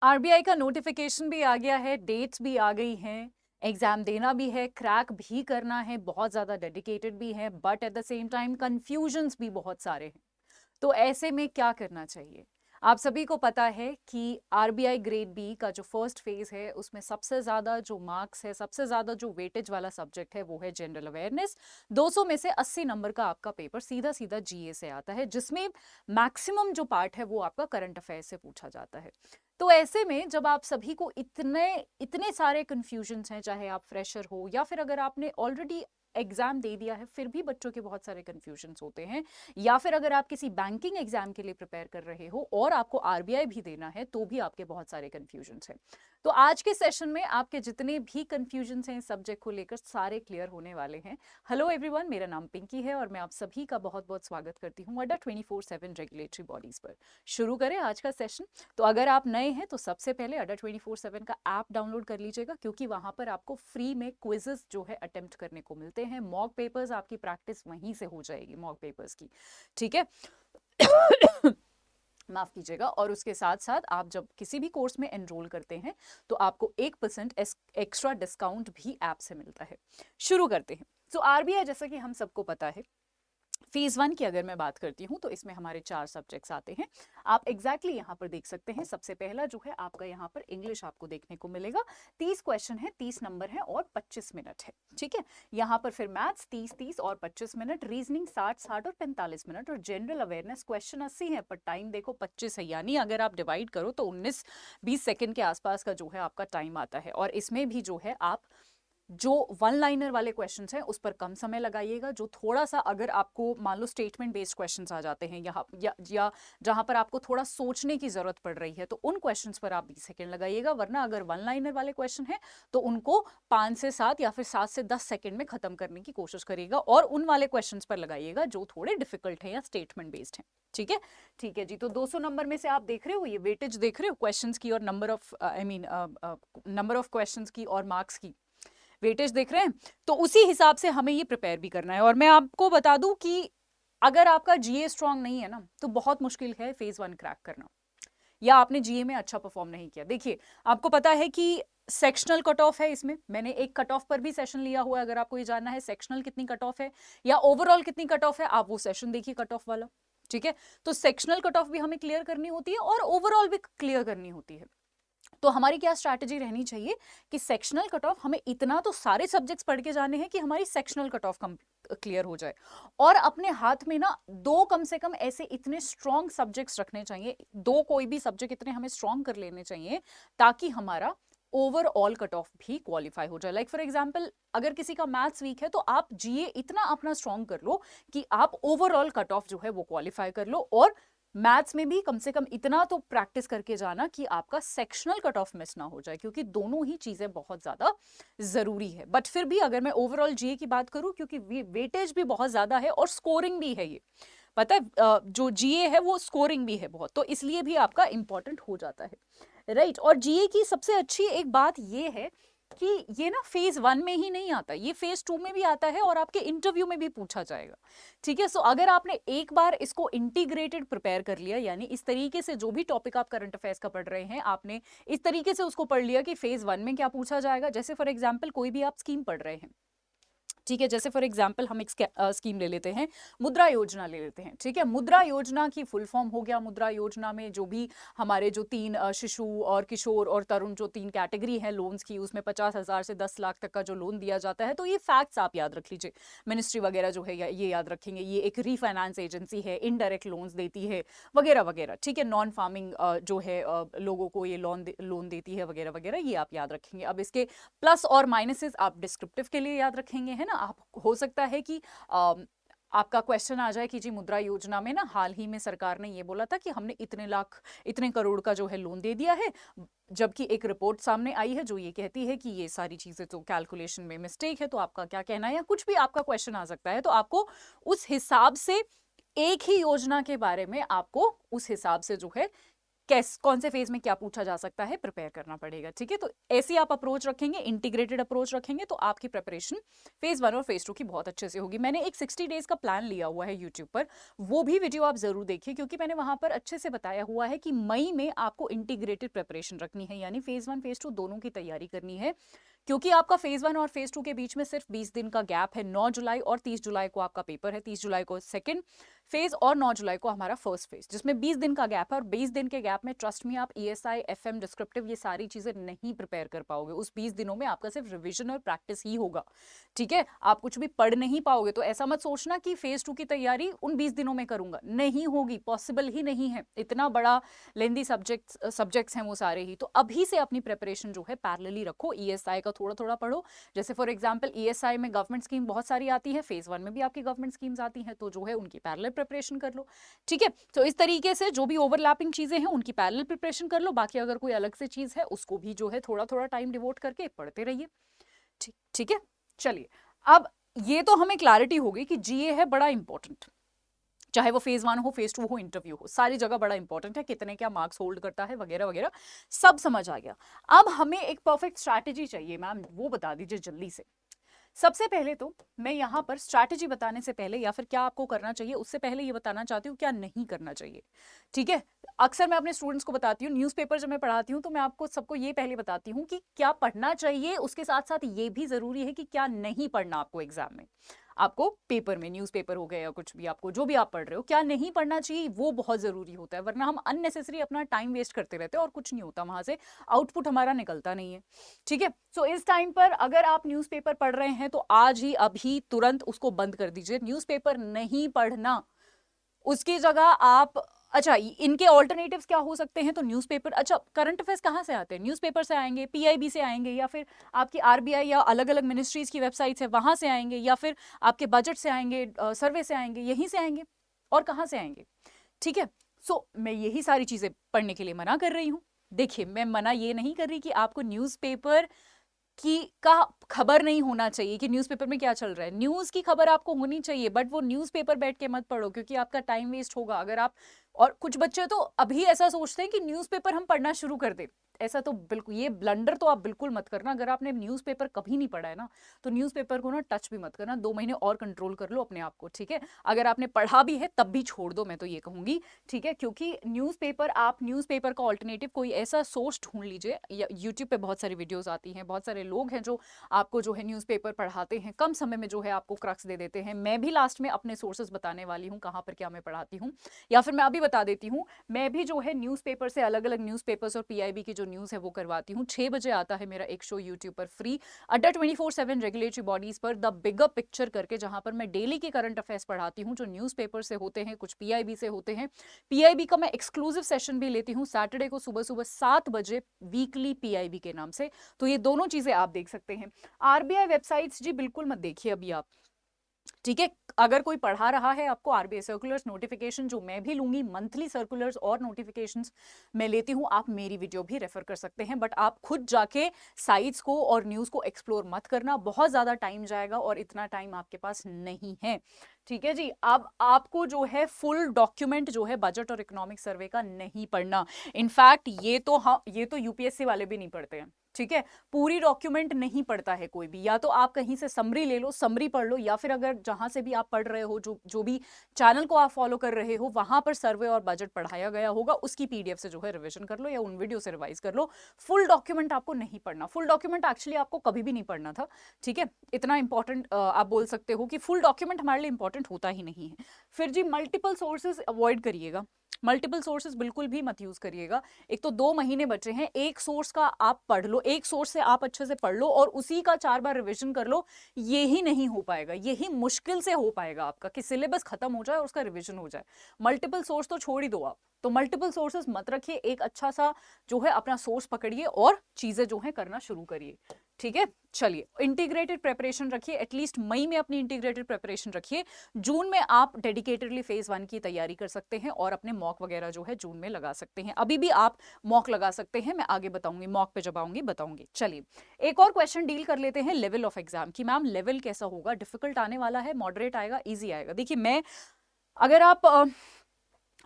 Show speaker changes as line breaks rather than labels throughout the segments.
RBI का notification भी आ गया है, डेट्स भी आ गई हैं, एग्जाम देना भी है, क्रैक भी करना है, बहुत ज़्यादा डेडिकेटेड भी है, but at the same time confusions भी बहुत सारे हैं। तो ऐसे में क्या करना चाहिए? आप सभी को पता है कि आरबीआई ग्रेड बी का जो फर्स्ट फेज है उसमें सबसे ज़्यादा जो मार्क्स है, सबसे ज़्यादा जो वेटेज वाला सब्जेक्ट है वो है जनरल अवेयरनेस। 200 में से 80 नंबर का आपका पेपर सीधा सीधा जीए से आता है, जिसमें मैक्सिमम जो पार्ट है वो आपका करंट अफेयर से पूछा जाता है। तो ऐसे में जब आप सभी को इतने इतने सारे कंफ्यूजन्स हैं, चाहे आप फ्रेशर हो या फिर अगर आपने ऑलरेडी एग्जाम दे दिया है फिर भी बच्चों के बहुत सारे कंफ्यूजन्स होते हैं, या फिर अगर आप किसी बैंकिंग एग्जाम के लिए प्रिपेयर कर रहे हो और आपको आरबीआई भी देना है तो भी आपके बहुत सारे कंफ्यूजन्स हैं। तो आज के सेशन में आपके जितने भी कंफ्यूजन्स हैं इस सब्जेक्ट को लेकर सारे क्लियर होने वाले हैं। हेलो एवरीवन, मेरा नाम पिंकी है और मैं आप सभी का बहुत बहुत स्वागत करती हूँ अड्डा 24/7 रेगुलेटरी बॉडीज पर। शुरू करें आज का सेशन। तो अगर आप नए हैं तो सबसे पहले अड्डा 24/7 का ऐप डाउनलोड कर लीजिएगा, क्योंकि वहां पर आपको फ्री में क्विजेस जो है अटेम्प्ट करने को मिलते हैं। मॉक पेपर्स आपकी प्रैक्टिस वहीं से हो जाएगी, मॉक पेपर्स की। ठीक है। माफ कीजिएगा। और उसके साथ साथ आप जब किसी भी कोर्स में एनरोल करते हैं तो आपको 1% एक्स्ट्रा डिस्काउंट भी ऐप से मिलता है। शुरू करते हैं। तो आरबीआई, जैसा कि हम सबको पता है, फेज 1 की अगर मैं बात करती हूँ तो इसमें हमारे 4 सब्जेक्ट्स आते हैं। आप एग्जैक्टली यहाँ पर देख सकते हैं। सबसे पहला जो है आपका यहाँ पर इंग्लिश आपको देखने को मिलेगा। 30 क्वेश्चन है, 30 नंबर है और 25 मिनट है। ठीक है। यहाँ पर फिर मैथ्स 30 और 25 मिनट, रीजनिंग 60 और 45 मिनट, और जनरल अवेयरनेस क्वेश्चन 80 है पर टाइम देखो 25 है, यानी अगर आप डिवाइड करो तो 19-20 सेकेंड के आसपास का जो है आपका टाइम आता है। और इसमें भी जो है आप जो वन लाइनर वाले क्वेश्चंस हैं उस पर कम समय लगाइएगा। जो थोड़ा सा अगर आपको मान लो स्टेटमेंट बेस्ड क्वेश्चंस आ जाते हैं यहाँ या जहां पर आपको थोड़ा सोचने की जरूरत पड़ रही है तो उन क्वेश्चंस पर आप 20 सेकंड लगाइएगा। वरना अगर वन लाइनर वाले क्वेश्चन है तो उनको 5 से 7 या फिर 7 से 10 सेकंड में खत्म करने की कोशिश करिएगा, और उन वाले क्वेश्चंस पर लगाइएगा जो थोड़े डिफिकल्ट है या स्टेटमेंट बेस्ड है। ठीक है। ठीक है जी। तो 200 नंबर में से आप देख रहे हो, ये वेटेज देख रहे हो क्वेश्चंस की और number of number of questions की और मार्क्स की वेटेज देख रहे हैं। तो उसी हिसाब से हमें ये प्रिपेयर भी करना है। और मैं आपको बता दूं कि अगर आपका जीए स्ट्रांग नहीं है ना तो बहुत मुश्किल है फेज 1 क्रैक करना, या आपने जीए में अच्छा परफॉर्म नहीं किया। देखिए, आपको पता है कि सेक्शनल कट ऑफ है। इसमें मैंने एक कट ऑफ पर भी सेशन लिया हुआ है। अगर आपको ये जानना है सेक्शनल कितनी कट ऑफ है या ओवरऑल कितनी कट ऑफ है, आप वो सेशन देखिए कट ऑफ वाला। ठीक है। तो सेक्शनल कट ऑफ भी हमें क्लियर करनी होती है और ओवरऑल भी क्लियर करनी होती है। तो हमारी क्या स्ट्रैटेजी रहनी चाहिए कि सेक्शनल कट ऑफ हमें इतना तो सारे सब्जेक्ट्स पढ़ के जाने हैं कि हमारी सेक्शनल कट ऑफ क्लियर हो जाए, और अपने हाथ में ना दो कम से कम ऐसे इतने स्ट्रॉन्ग सब्जेक्ट्स रखने चाहिए, दो कोई भी सब्जेक्ट इतने हमें स्ट्रॉन्ग कर लेने चाहिए ताकि हमारा ओवरऑल कट ऑफ भी क्वालिफाई हो जाए। लाइक फॉर एग्जाम्पल, अगर किसी का मैथ्स वीक है तो आप जीए इतना अपना स्ट्रॉन्ग कर लो कि आप ओवरऑल कट ऑफ जो है वो क्वालिफाई कर लो, और मैथ्स में भी कम से कम इतना तो प्रैक्टिस करके जाना कि आपका सेक्शनल कट ऑफ मिस ना हो जाए, क्योंकि दोनों ही चीजें बहुत ज्यादा जरूरी है। बट फिर भी अगर मैं ओवरऑल जीए की बात करूं, क्योंकि वेटेज भी बहुत ज्यादा है और स्कोरिंग भी है, ये पता है जो जीए है वो स्कोरिंग भी है बहुत, तो इसलिए भी आपका इंपॉर्टेंट हो जाता है। राइट। और जीए की सबसे अच्छी एक बात ये है कि ये ना फेज 1 में ही नहीं आता, ये फेज 2 में भी आता है और आपके इंटरव्यू में भी पूछा जाएगा। ठीक है। सो अगर आपने एक बार इसको इंटीग्रेटेड प्रिपेयर कर लिया, यानी इस तरीके से जो भी टॉपिक आप करंट अफेयर्स का पढ़ रहे हैं आपने इस तरीके से उसको पढ़ लिया कि फेज 1 में क्या पूछा जाएगा। जैसे फॉर एग्जाम्पल कोई भी आप स्कीम पढ़ रहे हैं, ठीक है, जैसे फॉर एग्जांपल हम एक स्कीम ले लेते हैं, मुद्रा योजना ले लेते हैं। ठीक है। मुद्रा योजना की फुल फॉर्म हो गया, मुद्रा योजना में जो भी हमारे जो 3 शिशु और किशोर और तरुण जो 3 कैटेगरी है लोन्स की, उसमें 50,000 से 10 लाख तक का जो लोन दिया जाता है। तो ये फैक्ट्स आप याद रख लीजिए। मिनिस्ट्री वगैरह जो है ये याद रखेंगे, ये एक रीफाइनेंस एजेंसी है, इनडायरेक्ट लोन्स देती है वगैरह वगैरह। ठीक है। नॉन फार्मिंग जो है लोगों को ये लोन देती है वगैरह वगैरह, ये आप याद रखेंगे। अब इसके प्लस और माइनसेस आप डिस्क्रिप्टिव के लिए याद रखेंगे, है ना। आप हो सकता है कि आपका क्वेश्चन आ जाए कि जी मुद्रा योजना में ना हाल ही में सरकार ने ये बोला था कि हमने इतने लाख इतने करोड़ का जो है लोन दे दिया है, जबकि एक रिपोर्ट सामने आई है जो ये कहती है कि ये सारी चीजें तो कैलकुलेशन में मिस्टेक है। तो आपका क्या कहना है, या कुछ भी आपका क्वेश्चन आ सकता है, तो आपको उस हिसाब से एक ही योजना के बारे में आपको उस हिसाब से जो है कौन से फेज में क्या पूछा जा सकता है प्रिपेयर करना पड़ेगा, ठीक है। तो ऐसी आप अप्रोच रखेंगे, इंटीग्रेटेड अप्रोच रखेंगे, तो आपकी प्रिपरेशन फेज 1 और फेज 2 की बहुत अच्छे से होगी। मैंने एक 60 डेज का प्लान लिया हुआ है यूट्यूब पर, वो भी वीडियो आप जरूर देखिए, क्योंकि मैंने वहां पर अच्छे से बताया हुआ है कि मई में आपको इंटीग्रेटेड प्रिपरेशन रखनी है, यानी फेज 1 फेज 2 दोनों की तैयारी करनी है, क्योंकि आपका फेज 1 और फेज 2 के बीच में सिर्फ 20 दिन का गैप है। 9 जुलाई और 30 जुलाई को आपका पेपर है, 30 जुलाई को सेकंड फेज और 9 जुलाई को हमारा फर्स्ट फेज, जिसमें 20 दिन का गैप है। और 20 दिन के गैप में ट्रस्ट में आप ESI, FM, डिस्क्रिप्टिव ये सारी चीजें नहीं प्रिपेयर कर पाओगे। उस 20 दिनों में आपका सिर्फ रिविजन और प्रैक्टिस ही होगा, ठीक है। आप कुछ भी पढ़ नहीं पाओगे। तो ऐसा मत सोचना कि फेज 2 की तैयारी उन 20 दिनों में करूंगा, नहीं होगी, पॉसिबल ही नहीं है। इतना बड़ा लेंदी सब्जेक्ट्स हैं वो सारे ही। तो अभी से अपनी प्रिपरेशन जो है पैरेलली रखो। ESI का थोड़ा थोड़ा पढ़ो, जैसे फॉर एग्जाम्पल ESI में गवर्नमेंट स्कीम बहुत सारी आती है, फेज 1 में भी आपकी गवर्नमेंट स्कीम्स आती हैं, तो जो है उनकी पैरेलल प्रिपरेशन कर लो, ठीक है। तो इस तरीके से जो भी ओवरलैपिंग चीजें हैं उनकी पैरेलल प्रिपरेशन कर लो, बाकी अगर कोई अलग से चीज है उसको भी जो है थोड़ा थोड़ा टाइम डिवोट करके पढ़ते रहिए, ठीक है। चलिए, अब ये तो हमें क्लैरिटी हो गई कि GA है बड़ा इंपॉर्टेंट, चाहे वो फेज 1 हो, फेज 2 हो, इंटरव्यू हो, सारी जगह बड़ा इंपॉर्टेंट है, कितने क्या मार्क्स होल्ड करता है वगैरह वगैरह, सब समझ आ गया। अब हमें एक परफेक्ट स्ट्रैटेजी चाहिए मैम, वो बता दीजिए जल्दी से। सबसे पहले तो मैं यहाँ पर स्ट्रैटेजी बताने से पहले या फिर क्या आपको करना चाहिए उससे पहले ये बताना चाहती हूँ क्या नहीं करना चाहिए, ठीक है। अक्सर मैं अपने स्टूडेंट्स को बताती हूँ, न्यूज़पेपर जब मैं पढ़ाती हूँ तो मैं आपको सबको ये पहले बताती हूँ कि क्या पढ़ना चाहिए, उसके साथ साथ ये भी जरूरी है कि क्या नहीं पढ़ना आपको एग्जाम में। आपको पेपर में, न्यूज़पेपर हो गया या कुछ भी, आपको जो भी आप पढ़ रहे हो क्या नहीं पढ़ना चाहिए वो बहुत जरूरी होता है, वरना हम अननेसेसरी अपना टाइम वेस्ट करते रहते हैं और कुछ नहीं होता, वहां से आउटपुट हमारा निकलता नहीं है, ठीक है। सो इस टाइम पर अगर आप न्यूज़पेपर पढ़ रहे हैं तो आज ही अभी तुरंत उसको बंद कर दीजिए, न्यूज़पेपर नहीं पढ़ना। उसकी जगह आप, अच्छा इनके ऑल्टरनेटिव्स क्या हो सकते हैं, तो न्यूज़पेपर, अच्छा करंट अफेयर्स कहाँ से आते हैं, न्यूज़पेपर से आएंगे, PIB से आएंगे, या फिर आपकी RBI या अलग अलग मिनिस्ट्रीज की वेबसाइट्स है वहां से आएंगे, या फिर आपके बजट से आएंगे, सर्वे से आएंगे, यहीं से आएंगे, और कहाँ से आएंगे, ठीक है। सो मैं यही सारी चीजें पढ़ने के लिए मना कर रही हूँ। देखिए, मैं मना ये नहीं कर रही कि आपको न्यूज़पेपर की का खबर नहीं होना चाहिए कि न्यूज़पेपर में क्या चल रहा है, न्यूज़ की खबर आपको होनी चाहिए, बट वो न्यूज़पेपर बैठ के मत पढ़ो, क्योंकि आपका टाइम वेस्ट होगा। अगर आप, और कुछ बच्चे तो अभी ऐसा सोचते हैं कि न्यूज़पेपर हम पढ़ना शुरू कर दें, ऐसा तो बिल्कुल, ये ब्लंडर तो आप बिल्कुल मत करना। अगर आपने न्यूज़पेपर कभी नहीं पढ़ा है ना, तो न्यूज़पेपर को ना टच भी मत करना, 2 महीने और कंट्रोल कर लो अपने आप को, ठीक है। अगर आपने पढ़ा भी है तब भी छोड़ दो, मैं तो ये कहूंगी, ठीक है। क्योंकि न्यूज़पेपर, आप न्यूज़पेपर का ऑल्टरनेटिव कोई ऐसा सोर्स ढूंढ लीजिए, या यूट्यूब पे बहुत सारी वीडियोस आती हैं, बहुत सारे लोग हैं जो आपको जो है न्यूज़पेपर पढ़ाते हैं, कम समय में जो है आपको क्रक्स दे देते हैं। मैं भी लास्ट में अपने सोर्सेज बताने वाली हूँ कहाँ पर क्या मैं पढ़ाती हूँ, या फिर मैं अभी बता देती हूँ, मैं भी जो है न्यूज़पेपर से अलग अलग न्यूज़पेपर्स और PIB की जो न्यूज़ है वो करवाती हूँ। 6 बजे आता है मेरा एक शो यूट्यूब पर फ्री, अड्डा 24/7 रेगुलेटरी बॉडीज पर, द बिगर पिक्चर करके, जहां पर मैं डेली के करंट अफेयर्स पढ़ाती हूँ, जो न्यूज़पेपर से होते हैं, कुछ PIB से होते हैं। PIB का मैं एक्सक्लूसिव सेशन भी लेती हूँ सैटरडे को सुबह सुबह 7 बजे, वीकली PIB के नाम से। तो ये दोनों चीजें आप देख सकते हैं। RBI वेबसाइट्स जी बिल्कुल मत देखिए अभी आप, ठीक है। अगर कोई पढ़ा रहा है आपको RBI सर्कुलर्स नोटिफिकेशन, जो मैं भी लूंगी, मंथली सर्कुलर्स और नोटिफिकेशंस मैं लेती हूं, आप मेरी वीडियो भी रेफर कर सकते हैं, बट आप खुद जाके साइट्स को और न्यूज को एक्सप्लोर मत करना, बहुत ज्यादा टाइम जाएगा और इतना टाइम आपके पास नहीं है, ठीक है जी। अब आपको जो है फुल डॉक्यूमेंट जो है बजट और इकोनॉमिक सर्वे का नहीं पढ़ना। इनफैक्ट ये तो, हाँ, ये तो UPSC वाले भी नहीं पढ़ते हैं, ठीक है। पूरी डॉक्यूमेंट नहीं पढ़ता है कोई भी, या तो आप कहीं से समरी ले लो, समरी पढ़ लो, या फिर अगर जहां से भी आप पढ़ रहे हो, जो भी चैनल को आप फॉलो कर रहे हो, वहां पर सर्वे और बजट पढ़ाया गया होगा, उसकी PDF से जो है रिवीजन कर लो, या उन वीडियो से रिवाइज कर लो। फुल डॉक्यूमेंट आपको नहीं पढ़ना, फुल डॉक्यूमेंट एक्चुअली आपको कभी भी नहीं पढ़ना था, ठीक है। इतना इंपॉर्टेंट आप बोल सकते हो कि फुल डॉक्यूमेंट हमारे लिए इंपॉर्टेंट होता ही नहीं है। फिर जी मल्टीपल सोर्सेज अवॉइड करिएगा, मल्टीपल सोर्सेज बिल्कुल भी मत यूज करिएगा। एक तो 2 महीने बचे हैं, एक सोर्स का आप पढ़ लो, एक सोर्स से आप अच्छे से पढ़ लो और उसी का 4 बार रिवीजन कर लो। यही नहीं हो पाएगा, यही मुश्किल से हो पाएगा आपका कि सिलेबस खत्म हो जाए और उसका रिवीजन हो जाए। मल्टीपल सोर्स तो छोड़ ही दो आप, तो मल्टीपल सोर्सेज मत रखिए, एक अच्छा सा जो है अपना सोर्स पकड़िए और चीजें जो है करना शुरू करिए, ठीक है। चलिए, इंटीग्रेटेड प्रिपरेशन रखिए, एटलीस्ट मई में अपनी इंटीग्रेटेड प्रिपरेशन रखिए। जून में आप डेडिकेटेडली फेज 1 की तैयारी कर सकते हैं और अपने मॉक वगैरह जो है जून में लगा सकते हैं। अभी भी आप मॉक लगा सकते हैं, मैं आगे बताऊंगी, मॉक पे जब आऊंगी बताऊंगी। चलिए, एक और क्वेश्चन डील कर लेते हैं लेवल ऑफ एग्जाम की। मैम लेवल कैसा होगा, डिफिकल्ट आने वाला है, मॉडरेट आएगा, ईजी आएगा? देखिए, मैं, अगर आप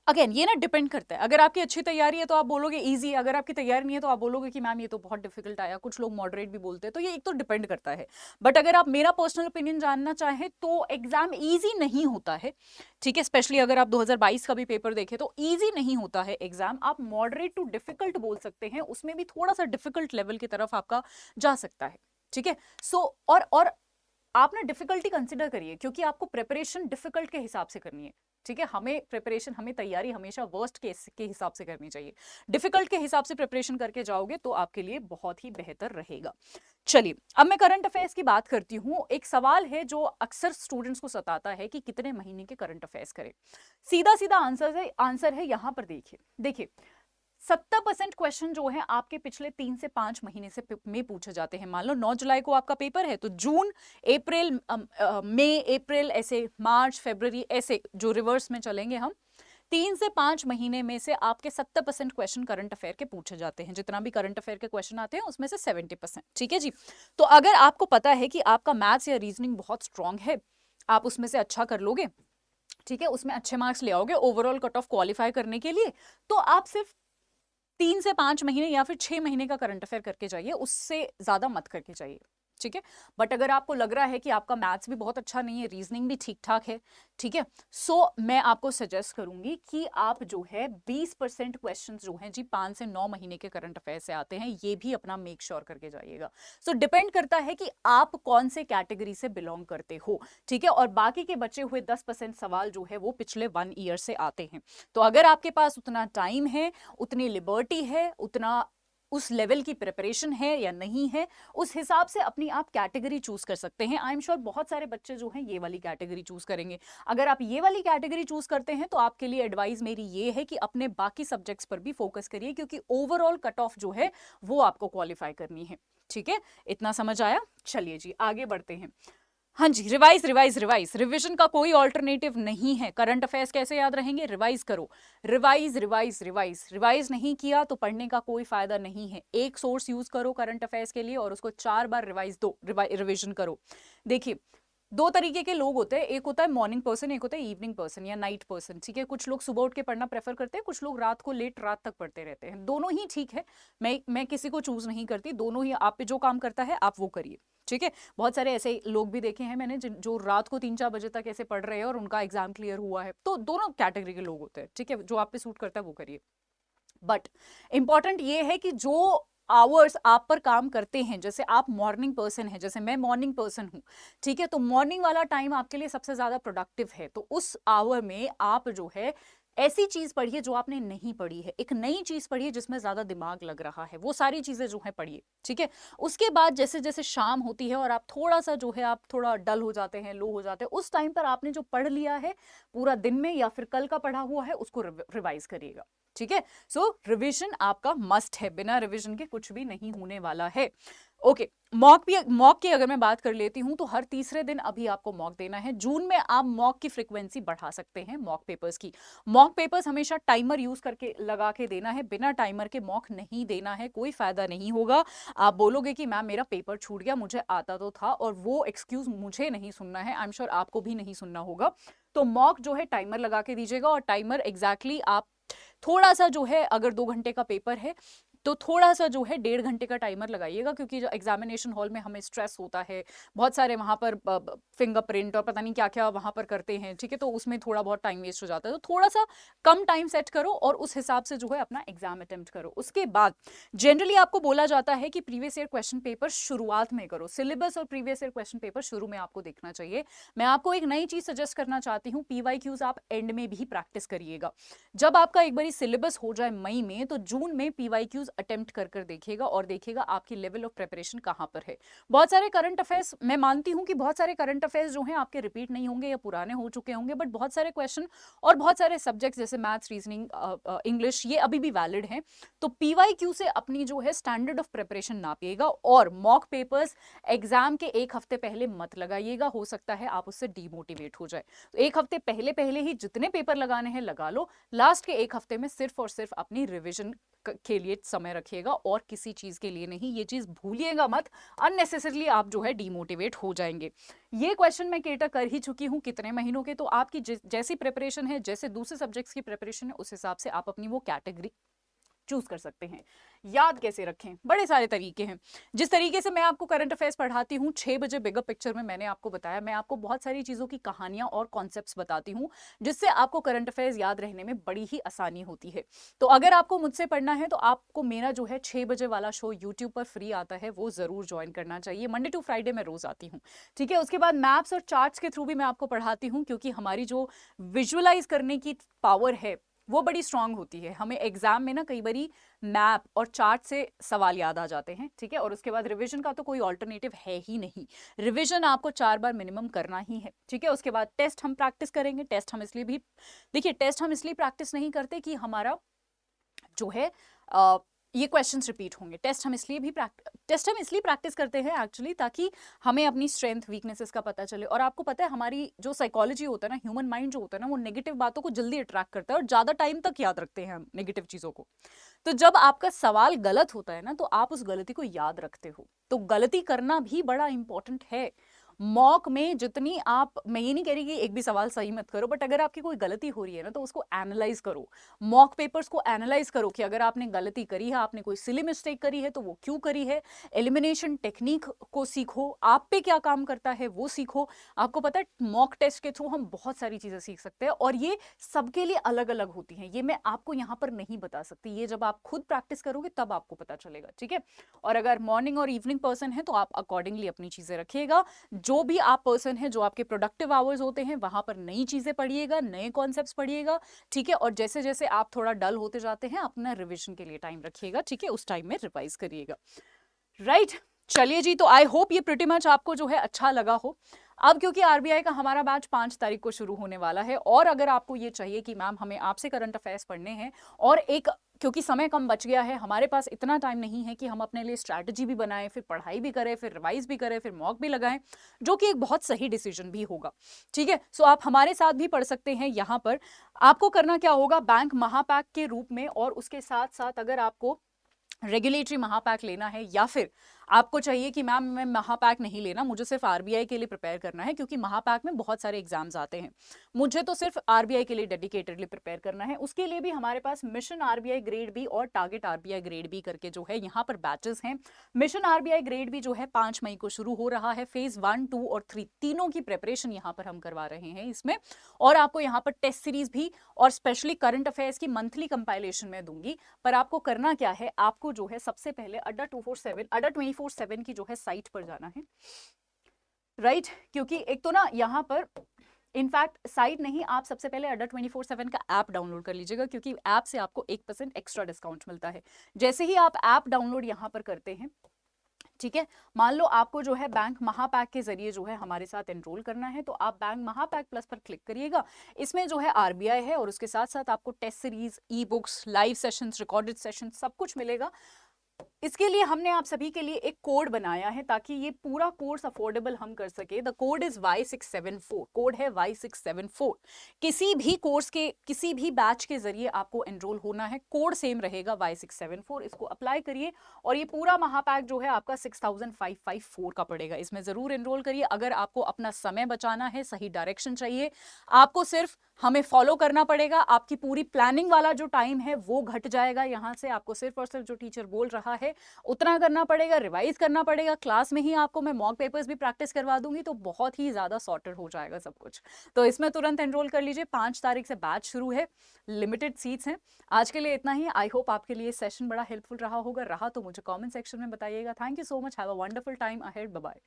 अगेन ये ना डिपेंड करता है, अगर आपकी अच्छी तैयारी है तो आप बोलोगे इजी, अगर आपकी तैयारी नहीं है तो आप बोलोगे कि मैम ये तो बहुत डिफिकल्ट आया, कुछ लोग मॉडरेट भी बोलते हैं, तो ये एक तो डिपेंड करता है। बट अगर आप मेरा पर्सनल ओपिनियन जानना चाहें तो एग्जाम इजी नहीं होता है, ठीक है, स्पेशली अगर आप 2022 का भी पेपर देखें तो इजी नहीं होता है एग्जाम, आप मॉडरेट टू डिफिकल्ट बोल सकते हैं, उसमें भी थोड़ा सा डिफिकल्ट लेवल की तरफ आपका जा सकता है, ठीक है। सो और आप ना डिफिकल्टी कंसिडर करिए, क्योंकि आपको प्रिपरेशन डिफिकल्ट के हिसाब से करनी है, ठीक है, हमें प्रिपरेशन, हमें तैयारी हमेशा वर्स्ट केस के हिसाब से करनी चाहिए, डिफिकल्ट के हिसाब से प्रिपरेशन करके जाओगे तो आपके लिए बहुत ही बेहतर रहेगा। चलिए अब मैं करंट अफेयर्स की बात करती हूँ। एक सवाल है जो अक्सर स्टूडेंट्स को सताता है कि कितने महीने के करंट अफेयर्स करें। सीधा सीधा आंसर है यहाँ पर, देखिए देखिए 70% क्वेश्चन जो है आपके पिछले 3 से 5 महीने से में पूछे जाते हैं। मान लो 9 जुलाई को आपका पेपर है तो जून, अप्रैल, मई, अप्रैल, ऐसे मार्च, फरवरी, ऐसे जो रिवर्स में चलेंगे हम, 3 से 5 महीने में से आपके 70% क्वेश्चन करंट अफेयर के पूछे जाते हैं। जितना भी करंट अफेयर के क्वेश्चन आते हैं उसमें से 70%, ठीक है जी। तो अगर आपको पता है कि आपका मैथ्स या रीजनिंग बहुत स्ट्रांग है, आप उसमें से अच्छा कर लोगे, ठीक है, उसमें अच्छे मार्क्स ले आओगे ओवरऑल कट ऑफ क्वालिफाई करने के लिए, तो आप सिर्फ 3 से 5 महीने या फिर 6 महीने का करंट अफेयर करके जाइए, उससे ज्यादा मत करके जाइए, ठीक है। बट अगर आपको लग रहा है कि आपका मैथ्स भी बहुत अच्छा नहीं है, रीजनिंग भी ठीक ठाक है, ठीक है, सो मैं आपको सजेस्ट करूंगी कि आप जो है 20% क्वेश्चंस जो हैं जी 5 से 9 महीने के करंट अफेयर से आते हैं, ये भी अपना मेक श्योर करके जाइएगा। सो डिपेंड करता है कि आप कौन से कैटेगरी से बिलोंग करते हो, ठीक है, और बाकी के बचे हुए 10% सवाल जो है वो पिछले 1 ईयर से आते हैं। तो अगर आपके पास उतना टाइम है, उतनी लिबर्टी है, उतना उस लेवल की प्रिपरेशन है या नहीं है, उस हिसाब से अपनी आप कैटेगरी चूज कर सकते हैं। आई एम श्योर बहुत सारे बच्चे जो हैं ये वाली कैटेगरी चूज करेंगे। अगर आप ये वाली कैटेगरी चूज करते हैं तो आपके लिए एडवाइस मेरी ये है कि अपने बाकी सब्जेक्ट्स पर भी फोकस करिए, क्योंकि ओवरऑल कट ऑफ जो है वो आपको क्वालिफाई करनी है, ठीक है। इतना समझ आया? चलिए जी आगे बढ़ते हैं। हाँ जी, रिवाइज रिवाइज रिवाइज, रिविजन का कोई ऑल्टरनेटिव नहीं है। करंट अफेयर्स कैसे याद रहेंगे? रिवाइज करो, रिवाइज रिवाइज रिवाइज, रिवाइज नहीं किया तो पढ़ने का कोई फायदा नहीं है। एक सोर्स यूज करो करंट अफेयर्स के लिए और उसको 4 बार रिवाइज दो, रिविजन करो। देखिए 2 तरीके के लोग होते हैं, एक होता है मॉर्निंग पर्सन, एक होता है इवनिंग पर्सन या नाइट पर्सन, ठीक है। कुछ लोग सुबह उठ के पढ़ना प्रेफर करते हैं, कुछ लोग रात को लेट रात तक पढ़ते रहते हैं। दोनों ही ठीक है, मैं किसी को चूज नहीं करती, दोनों ही आप पे जो काम करता है आप वो करिए, ठीक है। बहुत सारे ऐसे लोग भी देखे हैं मैंने जो रात को 3-4 बजे तक ऐसे पढ़ रहे हैं और उनका एग्जाम क्लियर हुआ है। तो दोनों कैटेगरी के लोग होते हैं, ठीक है, जो आप पे सूट करता है वो करिए। बट इंपॉर्टेंट ये है कि जो आवर्स आप पर काम करते हैं, जैसे आप मॉर्निंग पर्सन है, जैसे मैं मॉर्निंग पर्सन हूं, ठीक है, तो मॉर्निंग वाला टाइम आपके लिए सबसे ज्यादा प्रोडक्टिव है। तो उस आवर में आप जो है ऐसी चीज पढ़िए जो आपने नहीं पढ़ी है, एक नई चीज पढ़िए जिसमें ज्यादा दिमाग लग रहा है, वो सारी चीजें जो है पढ़िए, ठीक है। उसके बाद जैसे जैसे शाम होती है और आप थोड़ा सा जो है आप थोड़ा डल हो जाते हैं, लो हो जाते हैं, उस टाइम पर आपने जो पढ़ लिया है पूरा दिन में या फिर कल का पढ़ा हुआ है उसको रिवाइज करिएगा, ठीक है। सो रिवीजन आपका मस्ट है, बिना रिवीजन के कुछ भी नहीं होने वाला है। ओके, मॉक की अगर मैं बात कर लेती हूं तो हर तीसरे दिन अभी आपको मॉक देना है। जून में आप मॉक की फ्रीक्वेंसी बढ़ा सकते हैं मॉक पेपर्स की। मॉक पेपर्स हमेशा टाइमर यूज करके लगा के देना है, बिना टाइमर के मॉक नहीं देना है, कोई फायदा नहीं होगा। आप बोलोगे कि मैम मेरा पेपर छूट गया, मुझे आता तो था, और वो एक्सक्यूज मुझे नहीं सुनना है, आई एम श्योर आपको भी नहीं सुनना होगा। तो मॉक जो है टाइमर लगा के दीजिएगा, और टाइमर एग्जैक्टली आप थोड़ा सा जो है, अगर 2 घंटे का पेपर है तो थोड़ा सा जो है 1.5 घंटे का टाइमर लगाइएगा, क्योंकि जो एग्जामिनेशन हॉल में हमें स्ट्रेस होता है, बहुत सारे वहां पर फिंगरप्रिंट और पता नहीं क्या क्या वहां पर करते हैं, ठीक है, तो उसमें थोड़ा बहुत टाइम वेस्ट हो जाता है। तो थोड़ा सा कम टाइम सेट करो और उस हिसाब से जो है अपना एग्जाम अटेम्प्ट करो। उसके बाद जनरली आपको बोला जाता है कि प्रीवियस ईयर क्वेश्चन पेपर शुरुआत में करो, सिलेबस और प्रीवियस ईयर क्वेश्चन पेपर शुरू में आपको देखना चाहिए। मैं आपको एक नई चीज सजेस्ट करना चाहती हूँ, पीवाईक्यूज आप एंड में भी प्रैक्टिस करिएगा। जब आपका एक बार सिलेबस हो जाए मई में, तो जून में पीवाईक्यूज अटेम्प्ट कर देखिएगा और देखिएगा आपकी लेवल ऑफ प्रिपरेशन कहां पर है। बहुत सारे करंट अफेयर्स, मैं मानती हूं कि बहुत सारे करंट अफेयर्स जो हैं आपके रिपीट नहीं होंगे या पुराने हो चुके होंगे, बट बहुत सारे क्वेश्चन और बहुत सारे सब्जेक्ट्स जैसे मैथ्स, रीजनिंग, इंग्लिश, ये अभी भी वैलिड हैं। तो पीवाईक्यू से अपनी जो है स्टैंडर्ड ऑफ प्रिपरेशन नापिएगा, और मॉक पेपर्स एग्जाम के 1 हफ्ते पहले मत लगाइएगा, हो सकता है आप उससे डीमोटिवेट हो जाए। तो 1 हफ्ते पहले पहले ही जितने पेपर लगाने हैं लगा लो, लास्ट के 1 हफ्ते में सिर्फ और सिर्फ अपनी रिविजन के लिए समय रखिएगा और किसी चीज के लिए नहीं। ये चीज भूलिएगा मत, अननेसेसरली आप जो है डिमोटिवेट हो जाएंगे। ये क्वेश्चन मैं केटर कर ही चुकी हूँ कितने महीनों के, तो आपकी जैसी प्रिपरेशन है, जैसे दूसरे सब्जेक्ट्स की प्रिपरेशन है, उस हिसाब से आप अपनी वो कैटेगरी चूज कर सकते हैं। याद कैसे रखें, बड़े सारे तरीके हैं। जिस तरीके से मैं आपको करंट अफेयर्स पढ़ाती हूँ 6 बजे बिगर पिक्चर में, मैंने आपको बताया, मैं आपको बहुत सारी चीजों की कहानियां और कॉन्सेप्ट्स बताती हूँ जिससे आपको करंट अफेयर्स याद रहने में बड़ी ही आसानी होती है। तो अगर आपको मुझसे पढ़ना है तो आपको मेरा जो है 6 बजे वाला शो यूट्यूब पर फ्री आता है, वो जरूर ज्वाइन करना चाहिए। मंडे टू फ्राइडे मैं रोज आती हूँ, ठीक है। उसके बाद मैप्स और चार्ट्स के थ्रू भी मैं आपको पढ़ाती हूँ, क्योंकि हमारी जो विजुअलाइज करने की पावर है वो बड़ी स्ट्रांग होती है। हमें एग्जाम में ना कई बारी मैप और चार्ट से सवाल याद आ जाते हैं, ठीक है। और उसके बाद रिवीजन का तो कोई ऑल्टरनेटिव है ही नहीं, रिवीजन आपको 4 बार मिनिमम करना ही है, ठीक है। उसके बाद टेस्ट हम प्रैक्टिस करेंगे। टेस्ट हम इसलिए भी, देखिए टेस्ट हम इसलिए प्रैक्टिस नहीं करते कि हमारा जो है ये क्वेश्चंस रिपीट होंगे। टेस्ट हम इसलिए प्रैक्टिस करते हैं एक्चुअली, ताकि हमें अपनी स्ट्रेंथ वीकनेसेस का पता चले। और आपको पता है हमारी जो साइकोलॉजी होता है ना, ह्यूमन माइंड जो होता है ना, वो नेगेटिव बातों को जल्दी अट्रैक्ट करता है और ज्यादा टाइम तक याद रखते हैं हम नेगेटिव चीजों को। तो जब आपका सवाल गलत होता है ना, तो आप उस गलती को याद रखते हो। तो गलती करना भी बड़ा इंपॉर्टेंट है। मॉक में जितनी आप, मैं ये नहीं कह रही कि एक भी सवाल सही मत करो, बट अगर आपकी कोई गलती हो रही है ना, तो उसको एनालाइज करो। मॉक पेपर्स को एनालाइज करो कि अगर आपने गलती करी है, आपने कोई सिली मिस्टेक करी है, तो वो क्यों करी है। एलिमिनेशन टेक्निक को सीखो, आप पे क्या काम करता है वो सीखो। आपको पता है मॉक टेस्ट के थ्रू हम बहुत सारी चीजें सीख सकते हैं, और ये सबके लिए अलग अलग होती हैं। ये मैं आपको यहाँ पर नहीं बता सकती, ये जब आप खुद प्रैक्टिस करोगे तब आपको पता चलेगा, ठीक है। और अगर मॉर्निंग और इवनिंग पर्सन है तो आप अकॉर्डिंगली अपनी चीजें रखिएगा। जो भी आप पर्सन है, जो आपके प्रोडक्टिव आवर्स होते हैं, वहां पर नई चीजें पढ़िएगा, नए कॉन्सेप्ट्स पढ़िएगा, ठीक है। और जैसे जैसे आप थोड़ा डल होते जाते हैं, अपना रिवीजन के लिए टाइम रखिएगा, ठीक है। उस टाइम में रिवाइज करिएगा, राइट। चलिए जी, तो आई होप ये प्रिटी मच आपको जो है अच्छा लगा हो। अब क्योंकि आरबीआई का हमारा बैच 5 तारीख को शुरू होने वाला है, और अगर आपको ये चाहिए कि मैम हमें आपसे करंट अफेयर्स पढ़ने हैं, और एक क्योंकि समय कम बच गया है, हमारे पास इतना टाइम नहीं है कि हम अपने लिए स्ट्रैटेजी भी बनाएं, फिर पढ़ाई भी करें, फिर रिवाइज भी करें, फिर मॉक भी लगाएं, जो कि एक बहुत सही डिसीजन भी होगा, ठीक है। सो आप हमारे साथ भी पढ़ सकते हैं। यहाँ पर आपको करना क्या होगा, बैंक महापैक के रूप में, और उसके साथ साथ अगर आपको रेगुलेटरी महापैक लेना है, या फिर आपको चाहिए कि मैम मैं महापैक नहीं लेना, मुझे सिर्फ आरबीआई के लिए प्रिपेयर करना है, क्योंकि महापैक में बहुत सारे एग्जाम्स आते हैं, मुझे तो सिर्फ आरबीआई के लिए डेडिकेटेडली प्रिपेयर करना है, उसके लिए भी हमारे पास मिशन आरबीआई ग्रेड बी और टारगेट आरबीआई ग्रेड बी करके जो है यहाँ पर बैचेस हैं। मिशन आरबीआई ग्रेड बी जो है 5 मई को शुरू हो रहा है। फेज 1, 2 और 3 तीनों की प्रिपरेशन यहाँ पर हम करवा रहे हैं इसमें, और आपको यहाँ पर टेस्ट सीरीज भी और स्पेशली करंट अफेयर्स की मंथली कंपाइलेशन में दूंगी। पर आपको करना क्या है, आपको जो है सबसे पहले अड्डा 24/7 की जो है साइट पर जाना है, राइट। क्योंकि एक तो ना यहाँ पर इनफैक्ट साइट नहीं, आप सबसे पहले अड्डा 24/7 का ऐप डाउनलोड कर लीजिएगा, क्योंकि ऐप से आपको 1% एक्स्ट्रा डिस्काउंट मिलता है। जैसे ही आप ऐप डाउनलोड यहाँ पर करते हैं, ठीक है, मान लो आपको जो है बैंक महापैक के जरिए जो है हमारे साथ एनरोल करना है, तो आप बैंक महापैक प्लस पर क्लिक करिएगा। इसमें जो है आरबीआई है, और उसके साथ साथ आपको test series, e books, live sessions, recorded sessions, सब कुछ मिलेगा। इसके लिए हमने आप सभी के लिए एक कोड बनाया है, ताकि ये पूरा कोर्स अफोर्डेबल हम कर सके। The code is Y674, code है Y674। किसी भी कोर्स के, किसी भी बैच के जरिए आपको एनरोल होना है, कोड सेम रहेगा Y674, इसको अप्लाई करिए, और ये पूरा महापैक जो है आपका 6554 का पड़ेगा। इसमें जरूर एनरोल करिए। अगर आपको अपना समय बचाना है, सही डायरेक्शन चाहिए, आपको सिर्फ हमें फॉलो करना पड़ेगा, आपकी पूरी प्लानिंग वाला जो टाइम है वो घट जाएगा। यहाँ से आपको सिर्फ और सिर्फ जो टीचर बोल रहा है उतना करना पड़ेगा, रिवाइज करना पड़ेगा। क्लास में ही आपको मैं मॉक पेपर्स भी प्रैक्टिस करवा दूंगी, तो बहुत ही ज्यादा सॉर्टेड हो जाएगा सब कुछ। तो इसमें तुरंत एनरोल कर लीजिए। 5 तारीख से बैच शुरू है, लिमिटेड सीट्स हैं। आज के लिए इतना ही। आई होप आपके लिए सेशन बड़ा हेल्पफुल रहा होगा। रहा तो मुझे कॉमेंट सेक्शन में बताइएगा। Thank you so much, have a wonderful time ahead, bye bye.